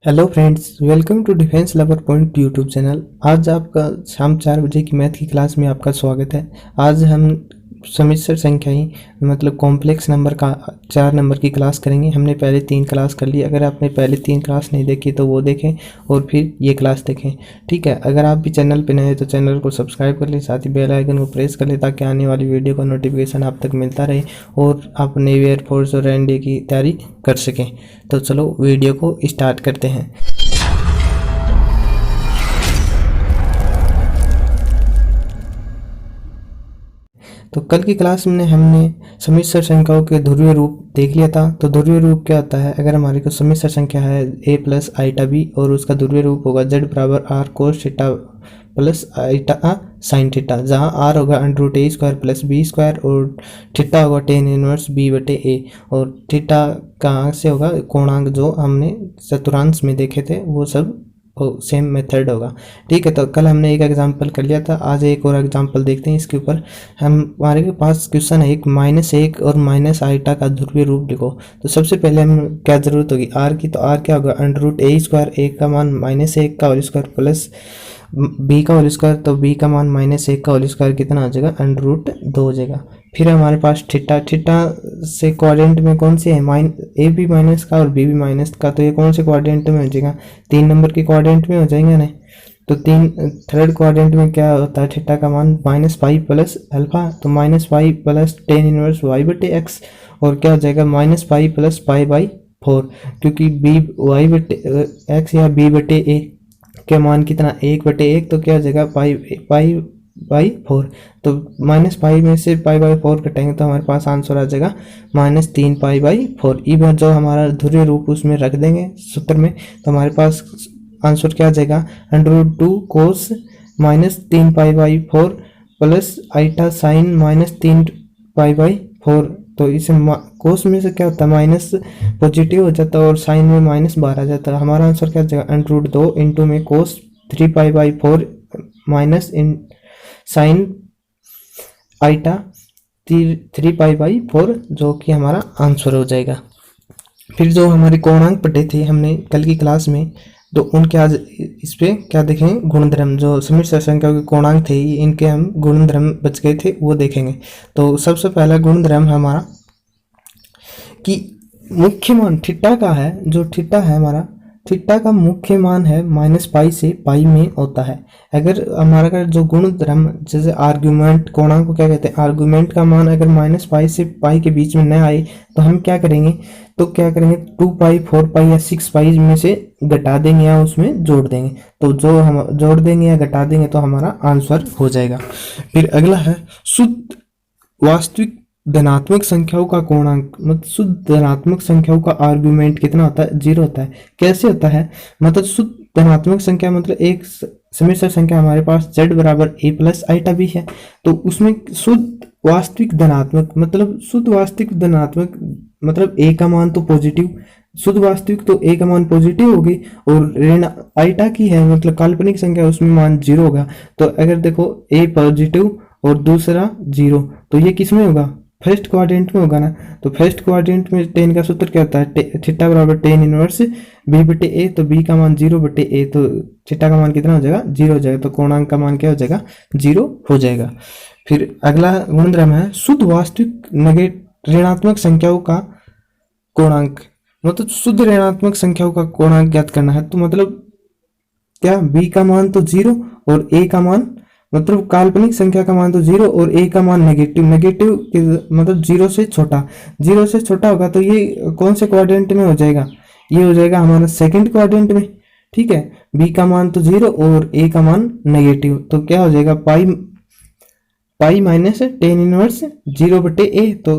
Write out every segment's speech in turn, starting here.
Hello friends, welcome to defence lover point YouTube channel. आज आपका शाम 4 बजे की मैथ की क्लास में आपका स्वागत है। आज हम समिश्र संख्याएं मतलब कॉम्प्लेक्स नंबर का 4 नंबर की क्लास करेंगे। हमने पहले 3 क्लास कर ली। अगर आपने पहले 3 क्लास नहीं देखी तो वो देखें और फिर ये क्लास देखें, ठीक है। अगर आप भी चैनल पे नए हैं तो चैनल को सब्सक्राइब कर लें, साथ ही बेल आइकन को प्रेस कर लें ताकि आने वाली वीडियो का नोटिफिकेशन आप तक मिलता रहे और आप नेवी एयरफोर्स और एनडीए की तैयारी कर सकें। तो चलो वीडियो को स्टार्ट करते हैं। तो कल की क्लास में हमने समिश्र संख्याओं के ध्रुवीय रूप देख लिया था। तो ध्रुवीय रूप क्या होता है? अगर हमारे को समिश्र संख्या है a प्लस आईटा बी और उसका ध्रुवीय रूप होगा z बराबर r cos theta plus iota sine theta, जहाँ आर होगा √a² प्लस बी स्क्वायर और थीटा होगा tan इनवर्स b बटे a, और थीटा कहाँ से होगा? कोणांक जो हमने चतुर्थांश में देखे थे वो सब सेम मेथड होगा, ठीक है। तो कल हमने एक एग्जांपल कर लिया था, आज एक और एग्जांपल देखते हैं इसके ऊपर। हमारे के पास क्वेश्चन है एक -1 और माइनस आईटा का ध्रुवीय रूप लिखो। तो सबसे पहले हम क्या जरूरत होगी? आर की। तो आर क्या होगा? √a², a का मान -1 का होल स्क्वायर प्लस b का होल स्क्वायर। तो b का मान -1 का होल स्क्वायर कितना हो जाएगा? √2 हो जाएगा। फिर हमारे पास थीटा। थीटा से क्वाड्रेंट में कौन से है? ए भी माइनस का और बी भी माइनस का। तो ये कौन से क्वाड्रेंट में हो जाएगा? 3 नंबर के क्वाड्रेंट में हो जाएंगे ना। तो थर्ड क्वाड्रेंट में क्या होता है? थीटा का मान -5 प्लस अल्फा। तो -5 प्लस tan इनवर्स y बटे एक्स, और क्या हो जाएगा? -5 प्लस π/4, क्योंकि b y बटे एक्स या b बटे ए के मान कितना? 1/1। तो क्या हो जाएगा? π/4। तो -5 में से π/4 कटेंगे तो हमारे पास आंसर आ जाएगा -3 π/4। ये बार जो हमारा ध्रुवीय रूप उसमें रख देंगे सूत्र में, तो हमारे पास आंसर क्या आ जाएगा? √2 कोस -3 π/4 प्लस आईटा साइन -3 π/4। तो इसे कोस में से क्या होता है? माइनस पॉजिटिव हो जाता है और साइन में -12 आ जाता है। हमारा आंसर क्या हो जाएगा? √2 इंटू में कोस 3 π/4 माइनस इन साइन आईटा 3 π/4, जो कि हमारा आंसर हो जाएगा। फिर जो हमारे कोणांक पढ़े थे हमने कल की क्लास में, तो उनके आज इस पे क्या देखेंगे? गुणधर्म। जो समिश्र संख्या के कोणांक थे इनके हम गुणधर्म बच गए थे वो देखेंगे। तो सबसे पहला गुणधर्म हमारा कि मुख्य मान थीटा का है। जो थीटा है हमारा, थीटा का मुख्य मान है -π से π में होता है। अगर हमारा जो गुणधर्म, जैसे आर्गुमेंट, कोणांक को क्या कहते हैं? आर्गुमेंट का मान अगर -π से π के बीच में न आए तो हम क्या करेंगे? 2π, 4π या 6π में से घटा देंगे या उसमें जोड़ देंगे। तो जो हम जोड़ देंगे या घटा देंगे तो हमारा आंसर हो जाएगा। फिर अगला है शुद्ध वास्तविक धनात्मक संख्याओं का कोणांक। मतलब शुद्ध धनात्मक संख्याओं का आर्गुमेंट कितना होता है? 0 होता है। कैसे होता है? मतलब शुद्ध धनात्मक संख्या मतलब एक समिश्र संख्या हमारे पास z बराबर a प्लस आईटा बी है, तो उसमें शुद्ध वास्तविक धनात्मक मतलब शुद्ध वास्तविक धनात्मक मतलब a का मान तो पॉजिटिव, शुद्ध वास्तविक तो a का मान पॉजिटिव होगी, और ऋण आईटा की है मतलब काल्पनिक संख्या, उसमें मान 0 होगा। तो अगर देखो a पॉजिटिव और दूसरा 0, तो ये किस में होगा? फर्स्ट क्वाड्रेंट में होगा ना। तो फर्स्ट क्वाड्रेंट में टेन का सूत्र क्या होता है? थीटा बराबर tan इनवर्स b बटे ए। तो b का मान 0 बटे ए, तो थीटा का मान कितना हो जाएगा? 0 हो जाएगा। तो कोणांक का मान क्या हो जाएगा? 0 हो जाएगा। फिर अगला गुणधर्म है शुद्ध वास्तविक ऋणात्मक संख्याओं का कोणांक। मतलब शुद्ध ऋणात्मक संख्याओं का कोणांक ज्ञात करना है। तो मतलब क्या? b का मान तो 0 और a का मान मतलब काल्पनिक संख्या का मान तो 0 और a का मान नेगेटिव मतलब 0 से छोटा होगा। तो ये कौन से क्वाड्रेंट में हो जाएगा? ये हो जाएगा हमारा सेकंड क्वाड्रेंट में, ठीक है। b का मान तो 0 और a का मान नेगेटिव, तो क्या हो जाएगा? पाई माइनस tan इनवर्स 0 बटे ए। तो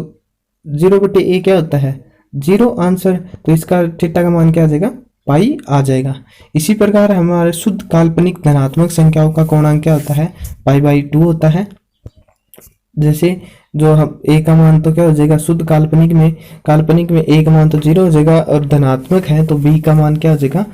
0 बटे ए क्या होता है? 0 आंसर। तो इसका थीटा का मान क्या आ जाएगा? पाई आ जाएगा। इसी प्रकार हमारे शुद्ध काल्पनिक धनात्मक संख्याओं का कोणांक क्या होता है? π/2 होता है। जैसे जो हम ए का मान तो क्या हो जाएगा, शुद्ध काल्पनिक में ए का मान तो 0 हो जाएगा, और धनात्मक है तो बी का मान क्या हो जाएगा,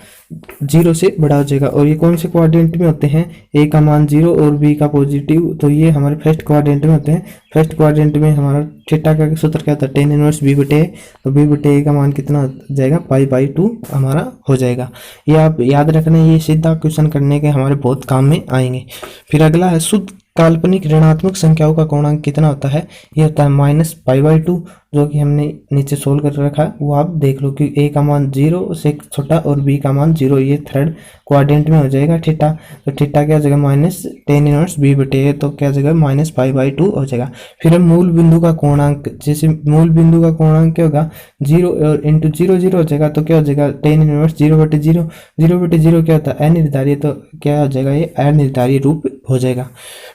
0 से बड़ा हो जाएगा। और ये कौन से क्वाड्रेंट में होते हैं, ए का मान 0 और बी का पॉजिटिव, तो ये हमारे फर्स्ट क्वाड्रेंट में होते हैं। फर्स्ट क्वाड्रेंट में हमारा थीटा का सूत्र क्या था, tan इनवर्स बी बटे ए, तो बी बटे ए का मान कितना हो जाएगा, पाई/2 हमारा हो जाएगा। ये आप याद रखना, ये सीधा क्वेश्चन करने के हमारे बहुत काम में आएंगे। फिर अगला है शुद्ध काल्पनिक ऋणात्मक संख्याओं का कोणांक कितना होता है, ये होता है -π/2, जो कि हमने नीचे सोल्व कर रखा है, वो आप देख लो कि ए का मान 0 से छोटा और बी का मान 0, ये थर्ड क्वाड्रेंट में हो जाएगा थीटा। तो थीटा क्या हो जाएगा, -tan इनवर्स बी बटे ए, तो क्या हो जाएगा, -π/2 हो जाएगा। फिर हम मूल बिंदु का कोणांक, जैसे मूल बिंदु का कोणांक क्या होगा, 0 और इंटू 0 0 हो जाएगा, तो क्या हो जाएगा, tan इनवर्स 0/0, 0/0 क्या होता है, अनिर्धारीय, तो क्या हो जाएगा, ये अनिर्धारीय रूप हो जाएगा।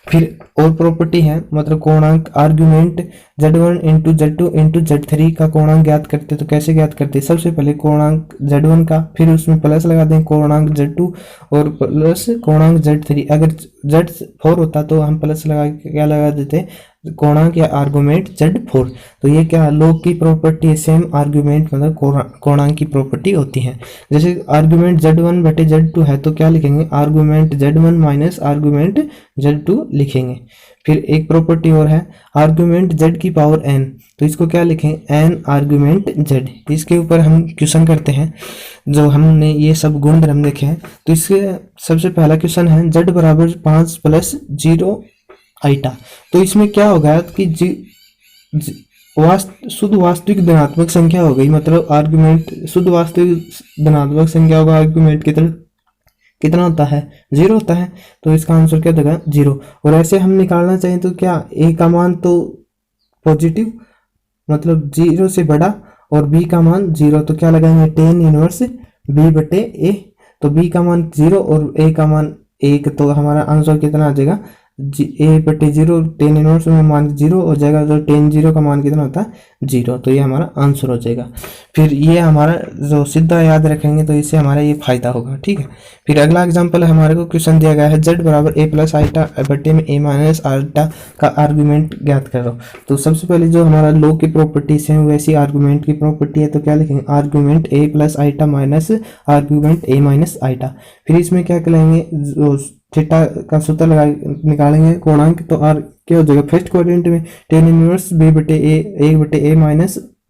फिर और प्रॉपर्टी है, मतलब कोणांक argument z1 into z2 into z3 का कोणांक ज्ञात करते, तो कैसे ज्ञात करते, सबसे पहले कोणांक z1 का, फिर उसमें प्लस लगा दें कोणांक z2 और प्लस कोणांक z3। अगर z4 होता तो हम प्लस लगा के क्या लगा देते, कोणांक या आर्गुमेंट z4। तो ये क्या लोग की प्रॉपर्टी है, सेम आर्गुमेंट मतलब कोणांक की प्रॉपर्टी होती है। जैसे आर्गुमेंट z1 बटे z2 है, तो क्या लिखेंगे, argument z1 minus argument z2 लिखेंगे। फिर एक प्रॉपर्टी और है, आर्गुमेंट z की पावर n, तो इसको क्या लिखें, n आर्गुमेंट z। इसके ऊपर हम क्वेश्चन करते हैं, जो हमने ये सब गुण धर्म देखे हैं। तो इसके सबसे पहला क्वेश्चन है, z बराबर 5 + 0 आइटा। तो इसमें क्या होगा कि शुद्ध वास्तविक धनात्मक संख्या हो गई, मतलब आर्गुमेंट शुद्ध वास्तविक धनात्मक संख्या का आर्गुमेंट कितना होता है, 0 होता है। तो इसका आंसर क्या देगा, 0। और ऐसे हम निकालना चाहें तो क्या, ए का मान तो पॉजिटिव मतलब 0 से बड़ा और बी का मान 0, तो क्या लगाएंगे, tan इनवर्स बी बटे ए। तो बी का मान 0 और ए का मान 1, तो हमारा आंसर कितना आ जाएगा, a/0, tan इनवर्स में मान 0 हो जाएगा, तो tan 0 का मान कितना होता है, 0। तो ये हमारा आंसर हो जाएगा। फिर ये हमारा जो सीधा याद रखेंगे तो इससे हमारा ये फायदा होगा, ठीक है। फिर अगला एग्जांपल हमारे को क्वेश्चन दिया गया है, z बराबर a + आइटा बटे में a माइनस आइटा का आर्गुमेंट ज्ञात करो। तो सबसे पहले जो हमारा लॉग की प्रॉपर्टीज है वैसी आर्गुमेंट की प्रॉपर्टी है, तो क्या लिखेंगे, argument a + iota minus argument a minus iota. फिर इसमें क्या करेंगे, जो थीटा का सूत्र लगा निकालेंगे कोणांक, तो आर क्या हो जाएगा, फर्स्ट क्वाड्रेंट में tan इनवर्स b बटे a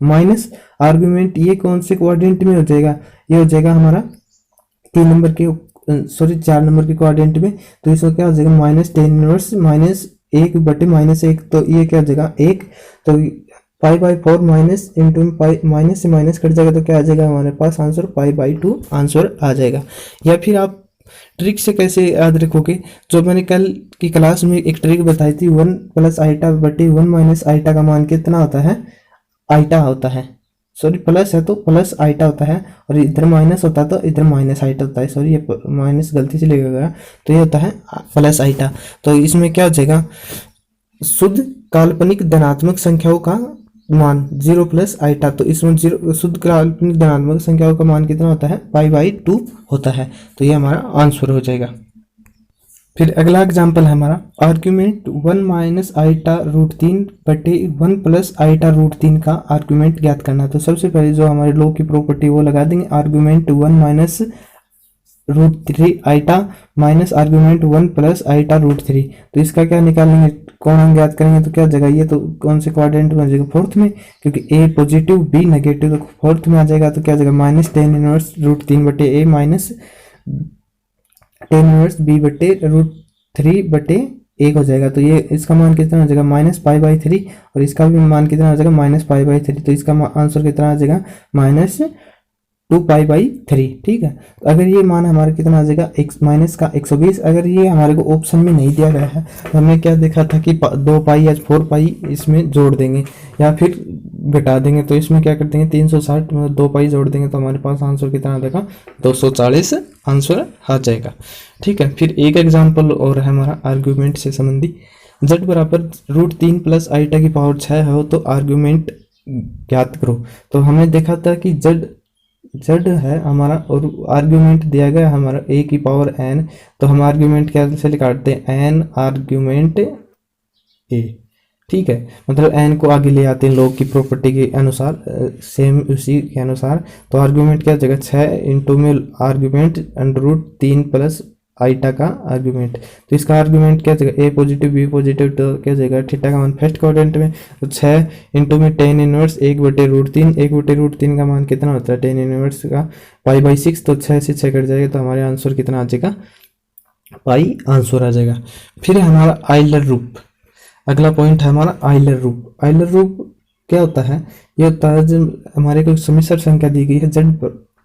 माइनस आर्गुमेंट, ये कौन से क्वाड्रेंट में हो जाएगा, ये हो जाएगा हमारा 4 नंबर के क्वाड्रेंट में। तो इसमें क्या हो जाएगा, -tan इनवर्स -1 बटे -1, तो ये क्या हो जाएगा 1, तो π/4 माइनस इंटू माइनस से माइनस कट जाएगा, तो क्या आ जाएगा हमारे पास आंसर π/2 आंसर आ जाएगा। या फिर आप ट्रिक से कैसे याद रखोगे, जो मैंने कल की क्लास में एक ट्रिक बताई थी, 1 + आइटा बटे 1 माइनस आइटा का मान कितना होता है, आइटा होता है, सॉरी प्लस है तो प्लस आइटा होता है, और इधर माइनस होता तो इधर माइनस आइटा होता है, सॉरी ये माइनस गलती से लेकर गया, तो ये होता है प्लस आइटा। तो इसमें क्या हो जाएगा, शुद्ध काल्पनिक धनात्मक संख्याओं का मान 0 + आइटा, तो इसमें 0 शुद्ध काल्पनिक धनात्मक संख्याओं का मान कितना होता है, π/2 होता है। तो ये हमारा आंसर हो जाएगा। फिर अगला एग्जाम्पल है हमारा, आर्ग्यूमेंट 1 - आइटा √3 बटे 1 + आइटा √3 का आर्ग्यूमेंट ज्ञात करना। तो सबसे पहले जो हमारे लॉग की प्रॉपर्टी वो लगा देंगे, argument 1 - √3 iota minus argument 1 + iota √3। तो इसका क्या निकालेंगे, कोणांक ज्ञात करेंगे, तो क्या जगह ये तो कौन से क्वाड्रेंट में आ जाएगा, फोर्थ में, क्योंकि ए पॉजिटिव बी नेगेटिव, तो फोर्थ में आ जाएगा। तो क्या जगह -tan इनवर्स √3 बटे ए माइनस tan इनवर्स बी बटे √3 बटे 1 हो जाएगा। तो ये इसका मान कितना हो जाएगा, -π/3, और इसका भी मान कितना हो जाएगा, -π/3। तो इसका आंसर कितना आ जाएगा, -2π/3, ठीक है। तो अगर ये मान हमारा कितना आ जाएगा, माइनस का 120। अगर ये हमारे को ऑप्शन में नहीं दिया गया है, तो हमने क्या देखा था कि 2π या 4π इसमें जोड़ देंगे या फिर घटा देंगे। तो इसमें क्या कर देंगे, 360 मतलब 2π जोड़ देंगे, तो हमारे पास आंसर कितना आ जाएगा, 240 आंसर आ जाएगा, ठीक है। फिर एक एग्जाम्पल और है हमारा आर्ग्यूमेंट से संबंधी, z बराबर √3 + आइटा की पावर 6 हो तो आर्ग्यूमेंट ज्ञात करो। तो हमने देखा था कि z है हमारा और आर्ग्यूमेंट दिया गया हमारा a की पावर n, तो हम आर्ग्यूमेंट कैसे निकालते हैं, n आर्ग्यूमेंट a, ठीक है, मतलब एन को आगे ले आते हैं लॉग की प्रॉपर्टी के अनुसार, सेम उसी के अनुसार। तो आर्गुमेंट क्या जगह 6 इंटू में आर्गुमेंट √3 प्लस आईटा का आर्गुमेंट। तो इसका आर्गुमेंट क्या जगह ए पॉजिटिव बी पॉजिटिव, तो क्या जगह थीटा का मान फर्स्ट क्वाड्रेंट में, तो 6 इंटू में टेन इनवर्स 1/√3, 1/√3 का मान कितना होता है टेन इनवर्स का π/6, तो 6 से 6 कट जाएगा, तो हमारे आंसर कितना आ जाएगा पाई आंसर आ जाएगा। फिर हमारा आइलर रूप, अगला पॉइंट है हमारा आइलर रूप। आइलर रूप क्या होता है, ये होता है जब हमारे को समिश्र संख्या दी गई है z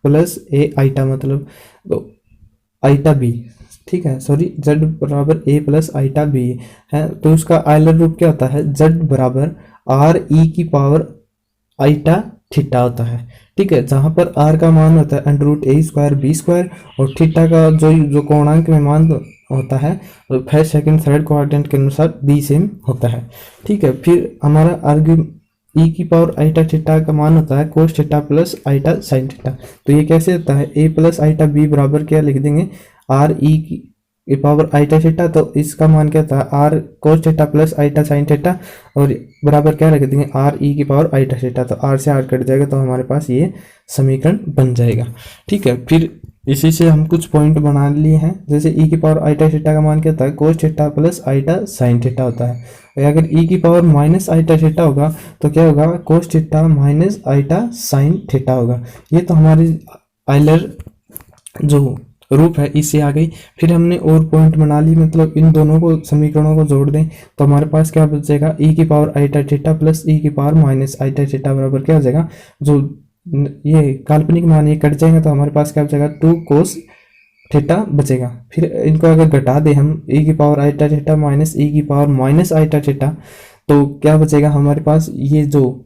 प्लस ए आईटा, मतलब आईटा बी, ठीक है, सॉरी z बराबर a प्लस आईटा बी है, तो उसका आइलर रूप क्या होता है, z बराबर आर ई की पावर आईटा थीटा होता है। ठीक है, जहां पर r का मान होता है √a²b² और थीटा का जो कोणांक में मान होता है फर्स्ट सेकंड थर्ड क्वाड्रेंट के अनुसार b सेम होता है। ठीक है, फिर हमारा आर्ग्यू ई की पावर आईटा थीटा का मान होता है कोस theta plus iota sine theta. तो ये कैसे होता है, a प्लस आईटा बी बराबर क्या लिख देंगे आर ई की पावर आईटा थीटा, तो इसका मान क्या होता है r cos theta plus iota sine theta, और बराबर क्या रख देंगे आर ई की पावर आईटा थीटा, तो आर से आर कट जाएगा, तो हमारे पास ये समीकरण बन जाएगा। ठीक है, फिर इसी से हम कुछ पॉइंट बना लिए हैं, जैसे ई की पावर आईटा थीटा का मान क्या होता है कोस theta plus iota sine theta होता है। अगर ई की पावर माइनस आईटा थीटा होगा तो क्या होगा cos theta minus आईटा sine theta होगा। ये तो हमारी आइलर जो रूप है इससे आ गई। फिर हमने और पॉइंट बना ली, मतलब इन दोनों को समीकरणों को जोड़ दें तो हमारे पास क्या बचेगा ई की पावर आईटा थीटा प्लस ई की पावर माइनस आईटा थीटा बराबर क्या हो जाएगा, जो ये काल्पनिक मान ये कट जाएंगे तो हमारे पास क्या बचेगा 2 कोस थीटा बचेगा। फिर इनको अगर घटा दे हम ई की पावर आईटा थीटा माइनस ई की पावर माइनस आईटा थीटा, तो क्या बचेगा हमारे पास, ये जो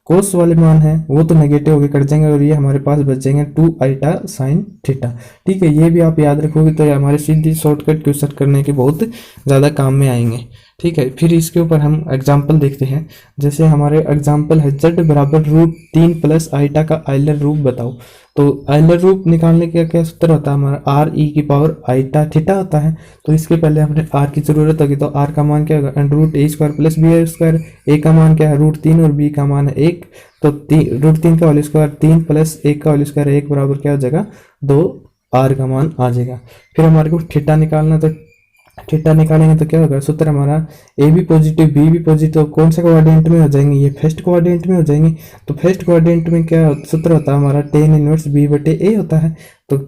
कोस वाले मान है वो तो नेगेटिव होके कट जाएंगे और ये हमारे पास बच जाएंगे 2 आईटा साइन थीटा। ठीक है, ये भी आप याद रखोगे तो ये हमारे सीधी शॉर्टकट क्वेश्चन करने के बहुत ज़्यादा काम में आएंगे। ठीक है, फिर इसके ऊपर हम एग्जाम्पल देखते हैं। जैसे हमारे एग्जाम्पल है z बराबर √3 प्लस आईटा का आइलर रूप बताओ। तो आइलर रूप निकालने का क्या सूत्र होता है हमारा आर ई की पावर आईटा थीटा होता है। तो इसके पहले हमें आर की जरूरत होगी, तो आर का मान क्या होगा √a² प्लस b², ए का मान क्या है √3 और बी का मान है 1, तो √3 का होल स्क्वायर 3 प्लस 1 का होल स्क्वायर 1 बराबर क्या हो जाएगा 2 आर का मान आ जाएगा। फिर हमारे को थीटा निकालना, तो थीटा निकालेंगे तो क्या होगा सूत्र हमारा ए भी पॉजिटिव बी भी पॉजिटिव, कौन सा क्वाड्रेंट में हो जाएंगे ये फर्स्ट क्वाड्रेंट में हो जाएंगे। तो फर्स्ट क्वाड्रेंट में क्या सूत्र होता है हमारा टेन इनवर्स बी बटे ए होता है, तो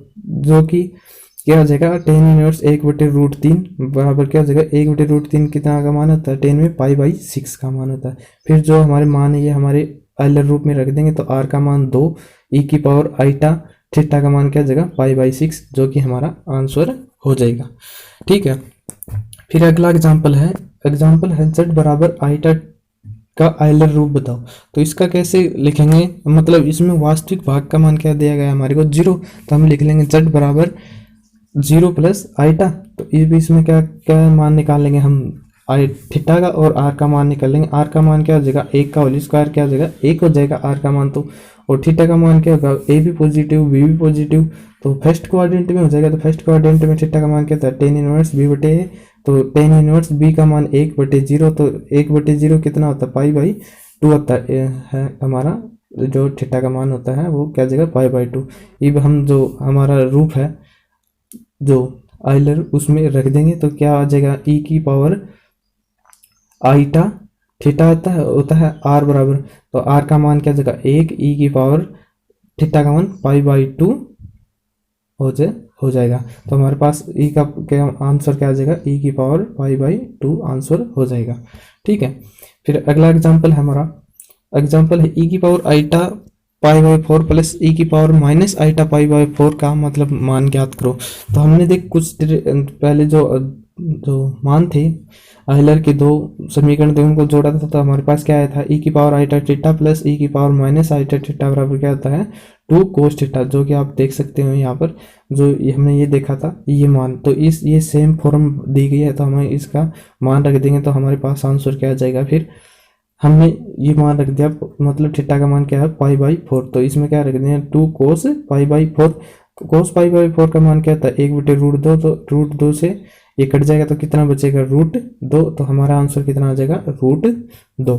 जो कि क्या हो जाएगा टेन इनवर्स 1/√3 बराबर क्या हो जाएगा 1/√3 कितना का मान होता है 10 में π/6 का मान होता है। फिर जो हमारे मान है ये हमारे आइलर रूप में रख देंगे, तो आर का मान 2 ई की पावर आईटा थीटा का मान क्या हो जाएगा π/6, जो कि हमारा आंसर हो जाएगा। ठीक है, फिर अगला एग्जाम्पल है z बराबर आईटा का आइलर रूप बताओ। तो इसका कैसे लिखेंगे, मतलब इसमें वास्तविक भाग का मान क्या दिया गया है हमारे को 0, तो हम लिख लेंगे z बराबर 0 प्लस आईटा। तो इसमें क्या क्या मान निकालेंगे हम आई थीटा का और आर का मान निकाल लेंगे। आर का मान क्या हो जाएगा 1 का होल स्क्वायर क्या हो जाएगा 1 हो जाएगा आर का मान, तो और थीटा का मान क्या होगा ए भी पॉजिटिव बी भी पॉजिटिव, तो फर्स्ट क्वाड्रेंट में हो जाएगा। तो फर्स्ट क्वाड्रेंट में थीटा का मान क्या था टेन इनवर्स बी बटे ए, तो टेन इनवर्स बी का मान 1/0, तो 1/0 कितना होता है π/2 होता है हमारा जो थीटा का मान होता है वो क्या हो जाएगा π/2। अब हम जो हमारा रूप है जो आइलर उसमें रख देंगे तो क्या आ जाएगा ई की पावर आईटा थीटा होता है आर बराबर, तो आर का मान क्या जगह 1 ई की पावर थीटा का मान π/2 हो जाएगा। तो हमारे पास ई का क्या आंसर क्या आ जाएगा ई की पावर π/2 आंसर हो जाएगा। ठीक है, फिर अगला एग्जाम्पल है हमारा एग्जाम्पल है ई की पावर आईटा π/4 प्लस ई की पावर माइनस आईटा π/4 का मतलब मान ज्ञात करो। तो हमने देख कुछ पहले जो मान थे आइलर के दो समीकरण थे उनको जोड़ा था, तो हमारे पास क्या आया था ई की पावर आईटा थीटा प्लस ई की पावर माइनस आईटा थीटा बराबर क्या होता है 2 कोस थीटा, जो कि आप देख सकते हो यहाँ पर जो हमने ये देखा था ये मान। तो ये सेम फॉर्म दी गई है, तो हमें इसका मान रख देंगे तो हमारे पास आंसर क्या आ जाएगा। फिर हमने ये मान रख दिया, मतलब थीटा का मान क्या है π/4, तो इसमें क्या रख देंगे 2 कोस π/4। कोस π/4 का मान क्या था 1/√2, तो √2 से ये कट जाएगा तो कितना बचेगा √2, तो हमारा आंसर कितना आ जाएगा √2।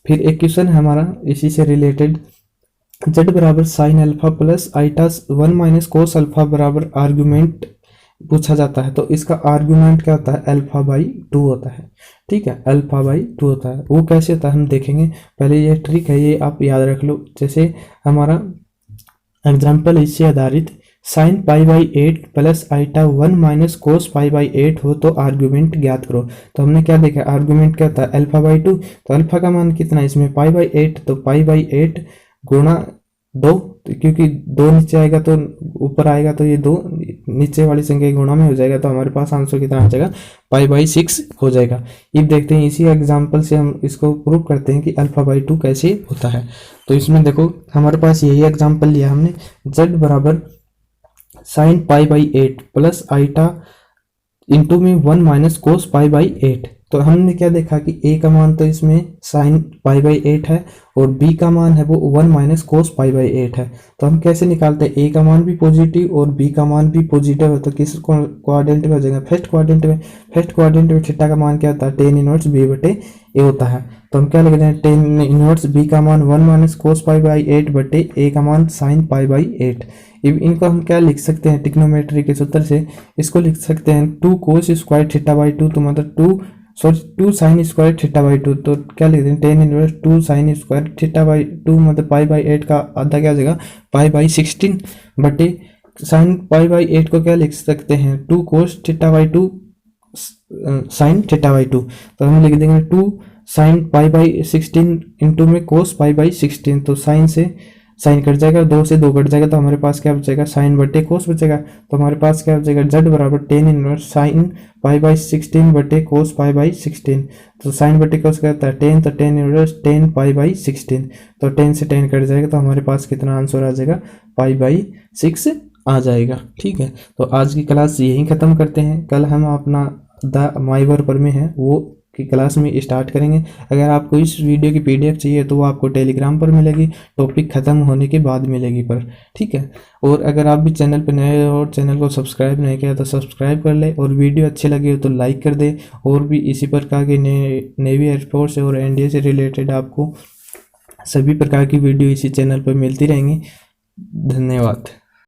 फिर एक क्वेश्चन है हमारा इसी से रिलेटेड, z बराबर sine alpha plus iota 1 minus cos alpha बराबर आर्गुमेंट पूछा जाता है। तो इसका आर्गुमेंट क्या होता है, अल्फा बाई 2 होता है। ठीक है, अल्फा बाई 2 होता है। वो कैसे होता है हम देखेंगे, पहले ये ट्रिक है, ये आप याद रख लो। जैसे हमारा एग्जाम्पल इससे आधारित sine pi by 8 plus iota 1 minus cos pi by 8 हो तो आर्गुमेंट ज्ञात करो। तो हमने क्या देखा, आर्गुमेंट क्या होता है अल्फा बाई 2। तो अल्फा का मान कितना है इसमें पाई बाई 8, तो पाई बाई 8 गुणा 2, क्योंकि 2 नीचे आएगा तो ऊपर आएगा, तो ये 2 नीचे वाली संख्या गुणा में हो जाएगा, तो हमारे पास आंसर कितना आ जाएगा पाई बाई 6 हो जाएगा। अब देखते हैं इसी एग्जाम्पल से हम इसको प्रूव करते हैं कि अल्फा बाई 2 कैसे होता है। तो इसमें देखो हमारे पास यही एग्जाम्पल लिया हमने, z बराबर sine pi by 8 plus iota into में 1 माइनस कोस पाई बाई 8। तो हमने क्या देखा कि a का मान तो इसमें साइन पाई बाई 8 है और b का मान है वो 1 माइनस कोस पाई बाई 8 है। तो हम कैसे निकालते हैं, a का मान भी पॉजिटिव और b का मान भी पॉजिटिव है, तो किस क्वाड्रेंट में हो जाएगा, फर्स्ट क्वाड्रेंट में। फर्स्ट क्वाड्रेंट में थीटा का मान क्या होता है, tan इनवर्स b बटे a होता है। तो हम क्या लिख रहे हैं, tan इनवर्स b का मान 1 माइनस कोस पाई बाई 8 बटे a का मान साइन पाई बाई 8। इनको हम क्या लिख सकते हैं, ट्रिग्नोमेट्री के सूत्र से इसको लिख सकते हैं 2 कोस स्क्वायर थीटा बाई 2, तो मतलब 2 साइन स्क्वायर थीटा बाई 2। तो क्या लिखते हैं, tan inverse 2 sine square theta by 2 मतलब पाई बाई 8 का आधा क्या हो जाएगा पाई बाई 16 बटे साइन पाई बाई 8 को क्या लिख सकते हैं 2 cos theta by 2 sine theta by 2। तो हम लिख देंगे 2 साइन पाई बाई 16 इंटू में कोस पाई बाई 16। तो साइन से साइन कट जाएगा, 2 से 2 कट जाएगा, तो हमारे पास क्या बचेगा साइन बटे कोस बचेगा। तो हमारे पास क्या बचेगा z बराबर tan inverse sine pi by 16 बटे कोस पाई बाई 16। तो साइन बटे कोस क्या होता है tan, तो tan inverse tan pi by 16। तो 10 से 10 कट जाएगा, तो हमारे पास कितना आंसर आ जाएगा पाई बाई 6 आ जाएगा। ठीक है, तो आज की क्लास यहीं ख़त्म करते हैं। कल हम अपना द माईवर पर में है वो की क्लास में स्टार्ट करेंगे। अगर आपको इस वीडियो की पीडीएफ चाहिए तो वो आपको टेलीग्राम पर मिलेगी, टॉपिक ख़त्म होने के बाद मिलेगी पर। ठीक है, और अगर आप भी चैनल पर नए हो और चैनल को सब्सक्राइब नहीं किया तो सब्सक्राइब कर ले, और वीडियो अच्छी लगी हो तो लाइक कर दे। और भी इसी प्रकार के नेवी एयरफोर्स और एनडीए से रिलेटेड आपको सभी प्रकार की वीडियो इसी चैनल पर मिलती रहेंगी। धन्यवाद।